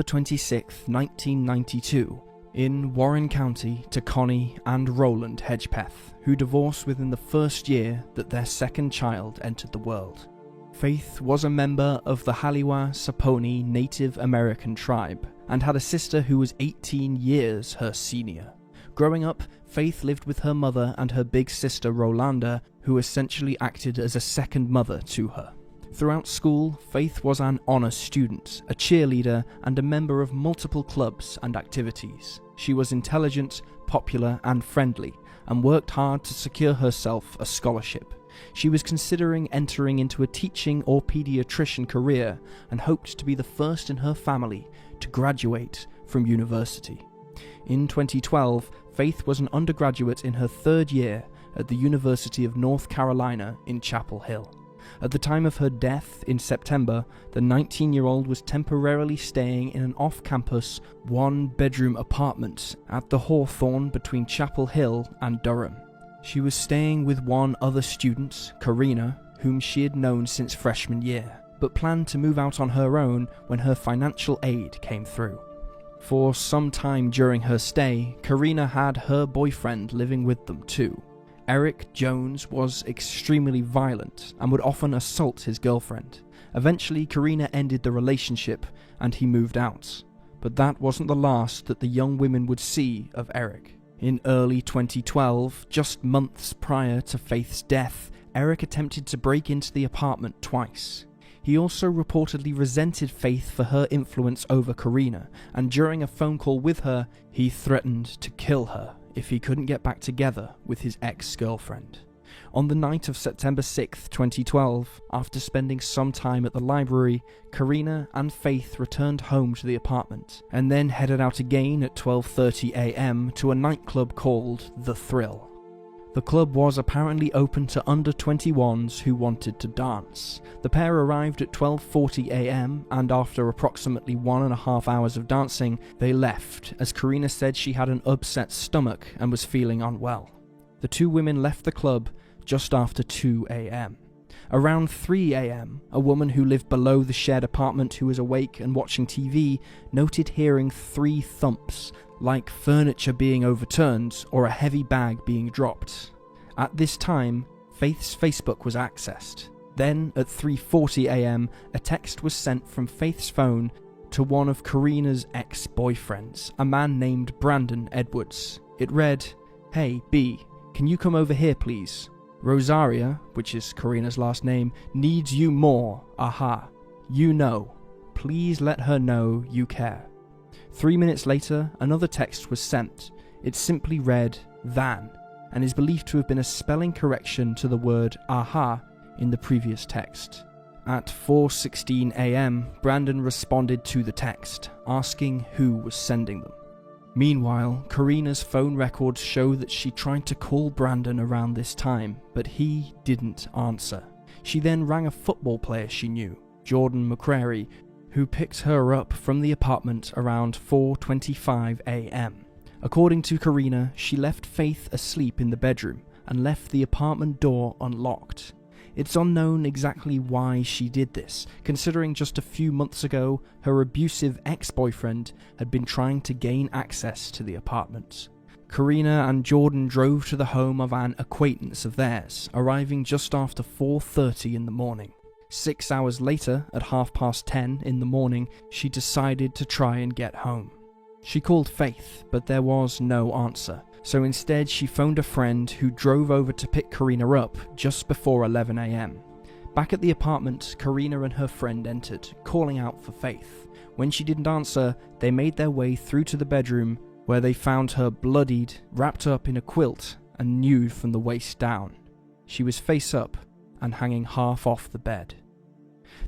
26, 1992, in Warren County to Connie and Roland Hedgepeth, who divorced within the first year that their second child entered the world. Faith was a member of the Haliwa Saponi Native American tribe and had a sister who was 18 years her senior. Growing up, Faith lived with her mother and her big sister Rolanda, who essentially acted as a second mother to her. Throughout school, Faith was an honor student, a cheerleader, and a member of multiple clubs and activities. She was intelligent, popular, and friendly, and worked hard to secure herself a scholarship. She was considering entering into a teaching or pediatrician career and hoped to be the first in her family to graduate from university. In 2012, Faith was an undergraduate in her third year at the University of North Carolina in Chapel Hill. At the time of her death in September, the 19-year-old was temporarily staying in an off-campus, one-bedroom apartment at the Hawthorne between Chapel Hill and Durham. She was staying with one other student, Karina, whom she had known since freshman year, but planned to move out on her own when her financial aid came through. For some time during her stay, Karina had her boyfriend living with them too. Eric Jones was extremely violent and would often assault his girlfriend. Eventually, Karina ended the relationship and he moved out. But that wasn't the last that the young women would see of Eric. In early 2012, just months prior to Faith's death, Eric attempted to break into the apartment twice. He also reportedly resented Faith for her influence over Karina, and during a phone call with her, he threatened to kill her if he couldn't get back together with his ex-girlfriend. On the night of September 6, 2012, after spending some time at the library, Karina and Faith returned home to the apartment, and then headed out again at 12:30 a.m. to a nightclub called The Thrill. The club was apparently open to under 21s who wanted to dance. The pair arrived at 12:40 a.m. and after approximately 1.5 hours of dancing, they left as Karina said she had an upset stomach and was feeling unwell. The two women left the club just after 2 a.m. Around 3 a.m., a woman who lived below the shared apartment who was awake and watching TV noted hearing 3 thumps, like furniture being overturned or a heavy bag being dropped. At this time, Faith's Facebook was accessed. Then, at 3:40 a.m., a text was sent from Faith's phone to one of Karina's ex-boyfriends, a man named Brandon Edwards. It read, "Hey, B, can you come over here please? Rosaria, which is Karina's last name, needs you more, aha. You know. Please let her know you care." 3 minutes later, another text was sent. It simply read, "than," and is believed to have been a spelling correction to the word aha in the previous text. At 4:16 a.m., Brandon responded to the text, asking who was sending them. Meanwhile, Karina's phone records show that she tried to call Brandon around this time, but he didn't answer. She then rang a football player she knew, Jordan McCrary, who picked her up from the apartment around 4:25 a.m. According to Karina, she left Faith asleep in the bedroom and left the apartment door unlocked. It's unknown exactly why she did this, considering just a few months ago, her abusive ex-boyfriend had been trying to gain access to the apartment. Karina and Jordan drove to the home of an acquaintance of theirs, arriving just after 4:30 in the morning. 6 hours later, at 10:30 in the morning, she decided to try and get home. She called Faith, but there was no answer, so instead she phoned a friend who drove over to pick Karina up just before 11 a.m. Back at the apartment, Karina and her friend entered, calling out for Faith. When she didn't answer, they made their way through to the bedroom, where they found her bloodied, wrapped up in a quilt, and nude from the waist down. She was face up and hanging half off the bed.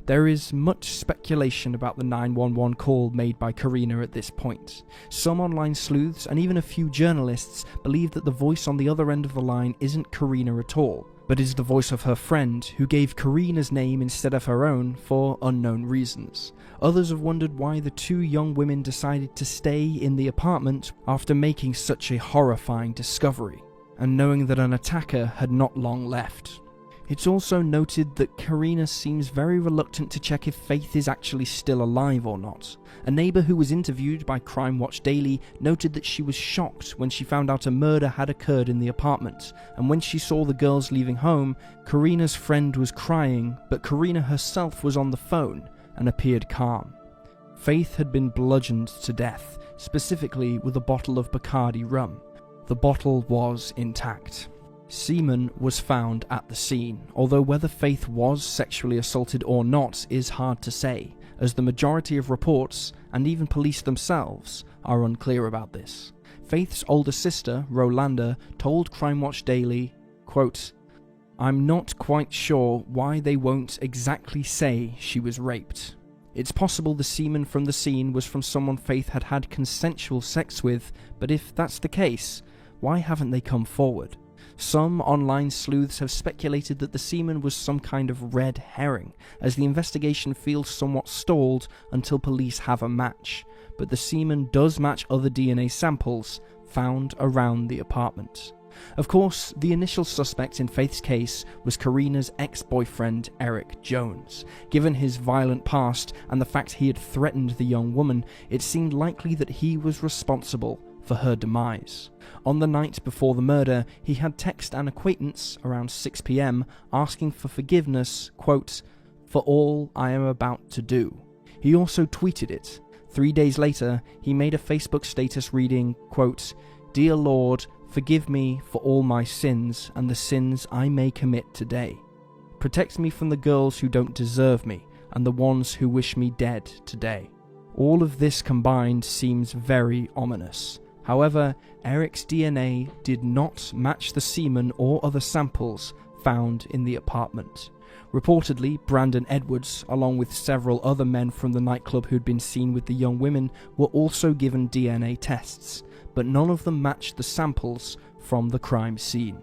There is much speculation about the 911 call made by Karina at this point. Some online sleuths and even a few journalists believe that the voice on the other end of the line isn't Karina at all, but is the voice of her friend who gave Karina's name instead of her own for unknown reasons. Others have wondered why the two young women decided to stay in the apartment after making such a horrifying discovery, and knowing that an attacker had not long left. It's also noted that Karina seems very reluctant to check if Faith is actually still alive or not. A neighbour who was interviewed by Crime Watch Daily noted that she was shocked when she found out a murder had occurred in the apartment, and when she saw the girls leaving home, Karina's friend was crying, but Karina herself was on the phone and appeared calm. Faith had been bludgeoned to death, specifically with a bottle of Bacardi rum. The bottle was intact. Semen was found at the scene, although whether Faith was sexually assaulted or not is hard to say, as the majority of reports, and even police themselves, are unclear about this. Faith's older sister, Rolanda, told Crime Watch Daily, quote, "I'm not quite sure why they won't exactly say she was raped. It's possible the semen from the scene was from someone Faith had had consensual sex with, but if that's the case, why haven't they come forward? Some online sleuths have speculated that the semen was some kind of red herring, as the investigation feels somewhat stalled until police have a match, but the semen does match other DNA samples found around the apartment. Of course, the initial suspect in Faith's case was Karina's ex-boyfriend Eric Jones. Given his violent past and the fact he had threatened the young woman, it seemed likely that he was responsible for her demise. On the night before the murder, he had texted an acquaintance around 6 p.m. asking for forgiveness, quote, "for all I am about to do." He also tweeted it. 3 days later, he made a Facebook status reading, quote, "Dear Lord, forgive me for all my sins and the sins I may commit today. Protect me from the girls who don't deserve me and the ones who wish me dead today." All of this combined seems very ominous. However, Eric's DNA did not match the semen or other samples found in the apartment. Reportedly, Brandon Edwards, along with several other men from the nightclub who'd been seen with the young women, were also given DNA tests, but none of them matched the samples from the crime scene.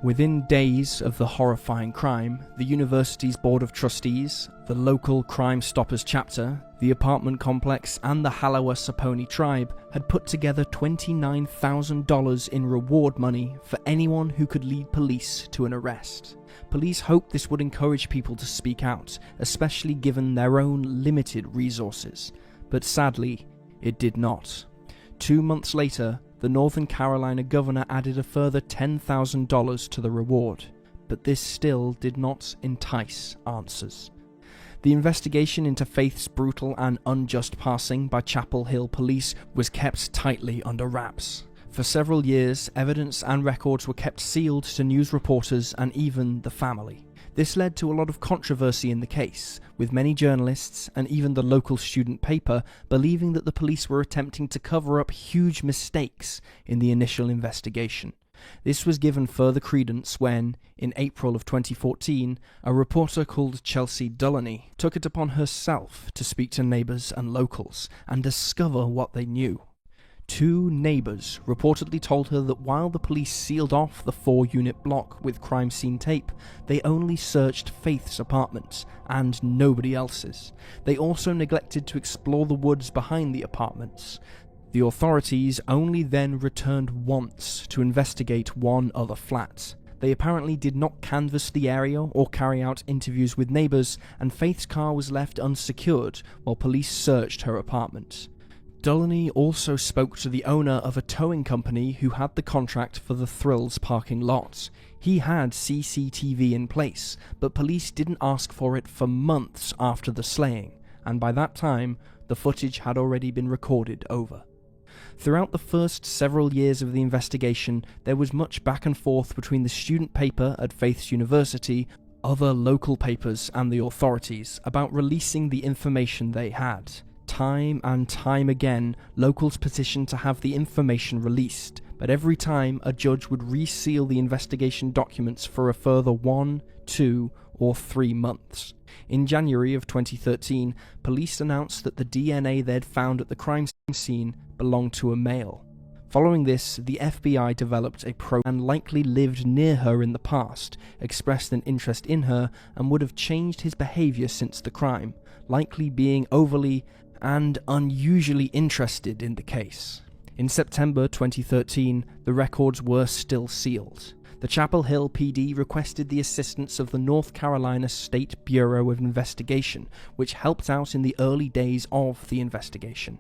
Within days of the horrifying crime, the university's Board of Trustees, the local Crime Stoppers chapter, the apartment complex, and the Halawa Saponi tribe had put together $29,000 in reward money for anyone who could lead police to an arrest. Police hoped this would encourage people to speak out, especially given their own limited resources. But sadly, it did not. 2 months later, the Northern Carolina governor added a further $10,000 to the reward, but this still did not entice answers. The investigation into Faith's brutal and unjust passing by Chapel Hill police was kept tightly under wraps. For several years, evidence and records were kept sealed to news reporters and even the family. This led to a lot of controversy in the case, with many journalists and even the local student paper believing that the police were attempting to cover up huge mistakes in the initial investigation. This was given further credence when, in April of 2014, a reporter called Chelsea Dulaney took it upon herself to speak to neighbours and locals and discover what they knew. 2 neighbours reportedly told her that while the police sealed off the 4-unit block with crime scene tape, they only searched Faith's apartment and nobody else's. They also neglected to explore the woods behind the apartments. The authorities only then returned once to investigate one other flat. They apparently did not canvass the area or carry out interviews with neighbours, and Faith's car was left unsecured while police searched her apartment. Dulaney also spoke to the owner of a towing company who had the contract for the Thrills parking lot. He had CCTV in place, but police didn't ask for it for months after the slaying, and by that time, the footage had already been recorded over. Throughout the first several years of the investigation, there was much back and forth between the student paper at Faith's University, other local papers, and the authorities about releasing the information they had. Time and time again, locals petitioned to have the information released, but every time a judge would reseal the investigation documents for a further 1, 2, or 3 months. In January of 2013, police announced that the DNA they'd found at the crime scene belonged to a male. Following this, the FBI developed a probe and likely lived near her in the past, expressed an interest in her, and would have changed his behaviour since the crime, likely being overly and unusually interested in the case. In September 2013, the records were still sealed. The Chapel Hill PD requested the assistance of the North Carolina State Bureau of Investigation, which helped out in the early days of the investigation.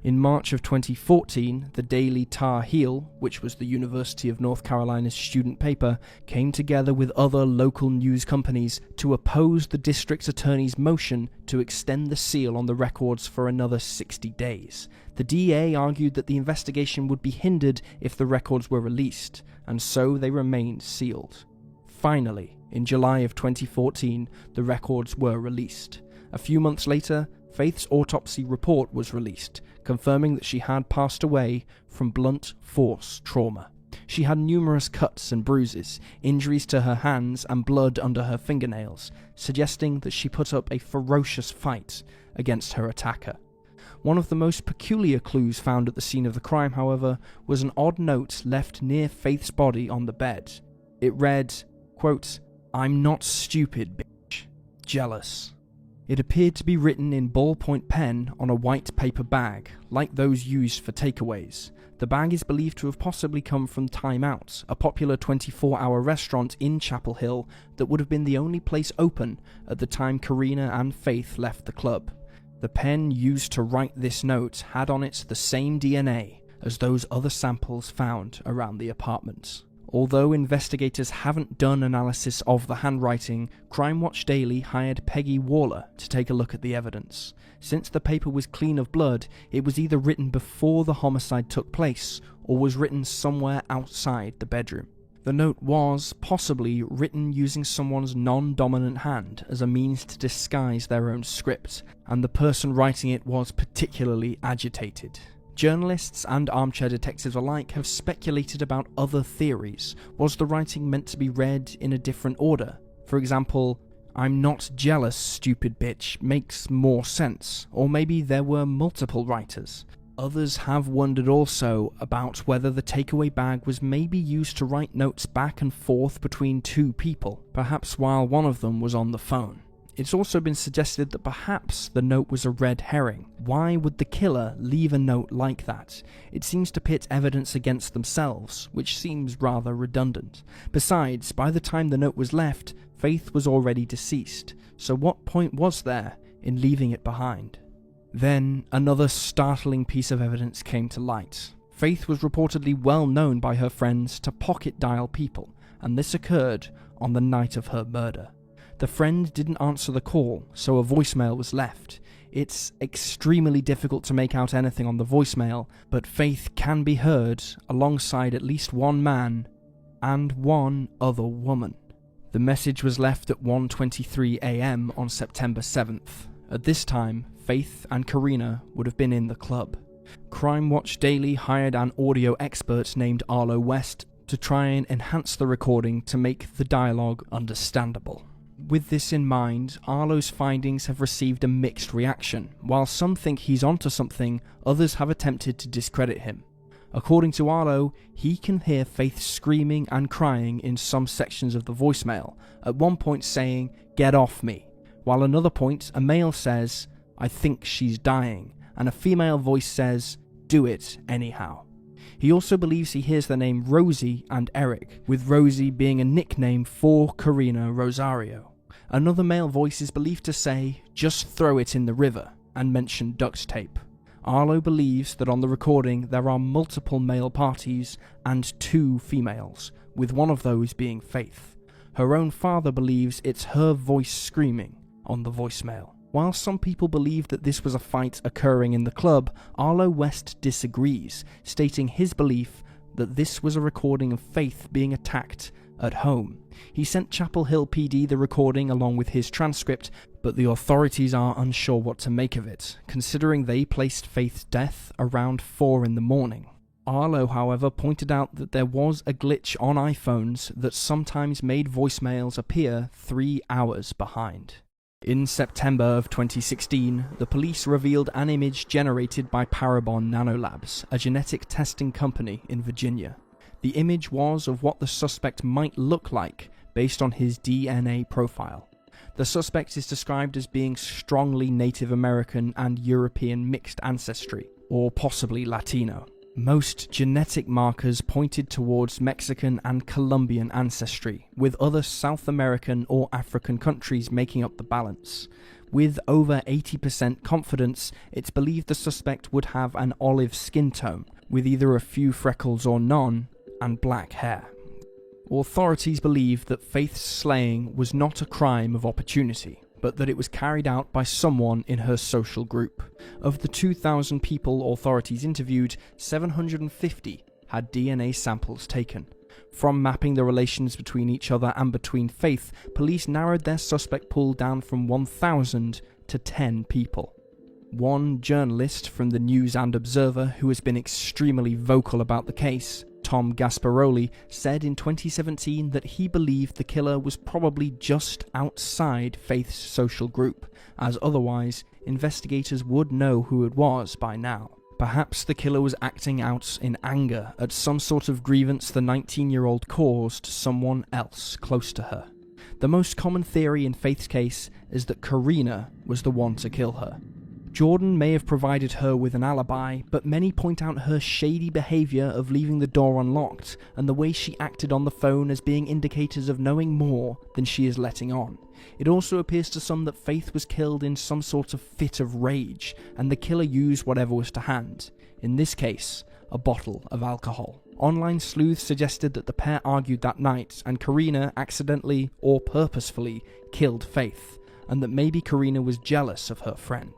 In March of 2014, the Daily Tar Heel, which was the University of North Carolina's student paper, came together with other local news companies to oppose the district attorney's motion to extend the seal on the records for another 60 days. The DA argued that the investigation would be hindered if the records were released, and so they remained sealed. Finally, in July of 2014, the records were released. A few months later, Faith's autopsy report was released, confirming that she had passed away from blunt force trauma. She had numerous cuts and bruises, injuries to her hands, and blood under her fingernails, suggesting that she put up a ferocious fight against her attacker. One of the most peculiar clues found at the scene of the crime, however, was an odd note left near Faith's body on the bed. It read, quote, "I'm not stupid, bitch. Jealous." It appeared to be written in ballpoint pen on a white paper bag, like those used for takeaways. The bag is believed to have possibly come from Time Out, a popular 24-hour restaurant in Chapel Hill that would have been the only place open at the time Karina and Faith left the club. The pen used to write this note had on it the same DNA as those other samples found around the apartment. Although investigators haven't done analysis of the handwriting, Crime Watch Daily hired Peggy Waller to take a look at the evidence. Since the paper was clean of blood, it was either written before the homicide took place or was written somewhere outside the bedroom. The note was, possibly, written using someone's non-dominant hand as a means to disguise their own script, and the person writing it was particularly agitated. Journalists and armchair detectives alike have speculated about other theories. Was the writing meant to be read in a different order? For example, "I'm not jealous, stupid bitch" makes more sense, or maybe there were multiple writers. Others have wondered also about whether the takeaway bag was maybe used to write notes back and forth between two people, perhaps while one of them was on the phone. It's also been suggested that perhaps the note was a red herring. Why would the killer leave a note like that? It seems to pit evidence against themselves, which seems rather redundant. Besides, by the time the note was left, Faith was already deceased, so what point was there in leaving it behind? Then, another startling piece of evidence came to light. Faith was reportedly well known by her friends to pocket dial people, and this occurred on the night of her murder. The friend didn't answer the call, so a voicemail was left. It's extremely difficult to make out anything on the voicemail, but Faith can be heard alongside at least one man and one other woman. The message was left at 1:23 a.m. on September 7th. At this time, Faith and Karina would have been in the club. Crime Watch Daily hired an audio expert named Arlo West to try and enhance the recording to make the dialogue understandable. With this in mind, Arlo's findings have received a mixed reaction. While some think he's onto something, others have attempted to discredit him. According to Arlo, he can hear Faith screaming and crying in some sections of the voicemail, at one point saying, "Get off me," while another point, a male says, "I think she's dying," and a female voice says, "Do it anyhow." He also believes he hears the name Rosie and Eric, with Rosie being a nickname for Karina Rosario. Another male voice is believed to say, "Just throw it in the river," and mention duct tape. Arlo believes that on the recording there are multiple male parties and two females, with one of those being Faith. Her own father believes it's her voice screaming on the voicemail. While some people believe that this was a fight occurring in the club, Arlo West disagrees, stating his belief that this was a recording of Faith being attacked at home. He sent Chapel Hill PD the recording along with his transcript, but the authorities are unsure what to make of it, considering they placed Faith's death around 4 in the morning. Arlo, however, pointed out that there was a glitch on iPhones that sometimes made voicemails appear 3 hours behind. In September of 2016, the police revealed an image generated by Parabon Nanolabs, a genetic testing company in Virginia. The image was of what the suspect might look like based on his DNA profile. The suspect is described as being strongly Native American and European mixed ancestry, or possibly Latino. Most genetic markers pointed towards Mexican and Colombian ancestry, with other South American or African countries making up the balance. With over 80% confidence, it's believed the suspect would have an olive skin tone, with either a few freckles or none, and black hair. Authorities believe that Faith's slaying was not a crime of opportunity, but that it was carried out by someone in her social group. Of the 2,000 people authorities interviewed, 750 had DNA samples taken. From mapping the relations between each other and between Faith, police narrowed their suspect pool down from 1,000 to 10 people. One journalist from the News and Observer, who has been extremely vocal about the case, Tom Gasparoli, said in 2017 that he believed the killer was probably just outside Faith's social group, as otherwise investigators would know who it was by now. Perhaps the killer was acting out in anger at some sort of grievance the 19-year-old caused someone else close to her. The most common theory in Faith's case is that Karina was the one to kill her. Jordan may have provided her with an alibi, but many point out her shady behaviour of leaving the door unlocked and the way she acted on the phone as being indicators of knowing more than she is letting on. It also appears to some that Faith was killed in some sort of fit of rage, and the killer used whatever was to hand. In this case, a bottle of alcohol. Online sleuths suggested that the pair argued that night, and Karina accidentally or purposefully killed Faith, and that maybe Karina was jealous of her friend.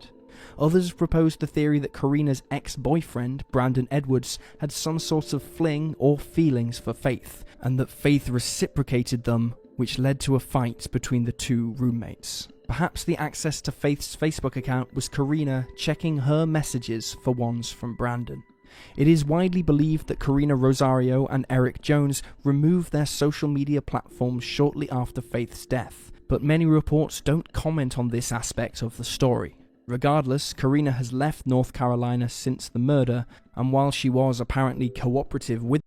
Others proposed the theory that Karina's ex-boyfriend, Brandon Edwards, had some sort of fling or feelings for Faith, and that Faith reciprocated them, which led to a fight between the two roommates. Perhaps the access to Faith's Facebook account was Karina checking her messages for ones from Brandon. It is widely believed that Karina Rosario and Eric Jones removed their social media platforms shortly after Faith's death, but many reports don't comment on this aspect of the story. Regardless, Karina has left North Carolina since the murder, and while she was apparently cooperative with